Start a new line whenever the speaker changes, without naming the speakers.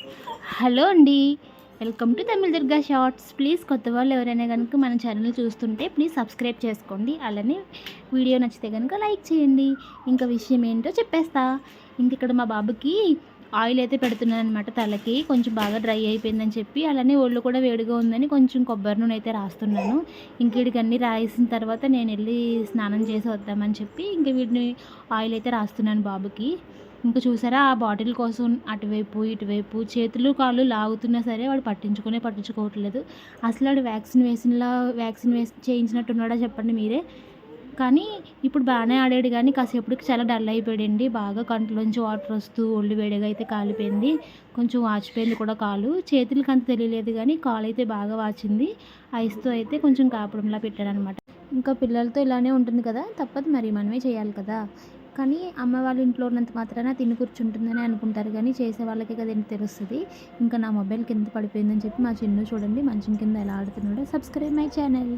Hello అండి. Welcome to Tamil Durga shorts. Please కొత్త వాళ్ళు ఎవరైనా కనుక మన ఛానల్ చూస్తుంటే ప్లీజ్ సబ్స్క్రైబ్ చేసుకోండి. అలానే వీడియో నచ్చితే కనుక లైక్ చేయండి. ఇంకా విషయం ఏంటో చెప్పేస్తా. ఇంక ఇక్కడ మా బాబుకి ఆయిల్ అయితే పెడుతున్నాను అనమాట తలకి. కొంచెం బాగా డ్రై అయిపోయిందని చెప్పి, అలానే ఒళ్ళు కూడా వేడిగా ఉందని కొంచెం కొబ్బరి నూనె అయితే రాస్తున్నాను. ఇంక వీడికన్నీ రాసిన తర్వాత నేను వెళ్ళి స్నానం చేసి వద్దామని చెప్పి ఇంక వీడిని ఆయిల్ అయితే రాస్తున్నాను బాబుకి. ఇంక చూసారా ఆ బాటిల్ కోసం అటువైపు, ఇటువైపు చేతులు, కాళ్ళు లాగుతున్నా సరే వాడు పట్టించుకోవట్లేదు. అసలు వాడు వ్యాక్సిన్ చేయించినట్టున్నాడా చెప్పండి మీరే. కానీ ఇప్పుడు బాగానే ఆడాడు కానీ కాసేపటికి చాలా డల్ అయిపోయాడండి. బాగా కంట్లోంచి వాటర్ వస్తూ ఒళ్ళు వేడిగా అయితే కాలిపోయింది. కొంచెం వాచిపోయింది కూడా కాలు. చేతులకి అంత తెలియలేదు కానీ కాలు అయితే బాగా వాచింది. ఐస్‌తో అయితే కొంచెం కాపడంలా పెట్టాడనమాట. ఇంకా పిల్లలతో ఇలానే ఉంటుంది కదా! తప్పదు మరి మనమే చేయాలి కదా! కానీ అమ్మ వాళ్ళ ఇంట్లో ఉన్నంత మాత్రాన తిని కూర్చుంటుందని అనుకుంటారు కానీ చేసే వాళ్ళకే కదండీ తెలుస్తది. ఇంకా నా మొబైల్ కింద పడిపోయిందని చెప్పి మా చిన్ను చూడండి మంచం కింద ఎలా ఆడుతున్నాడో. Subscribe my channel.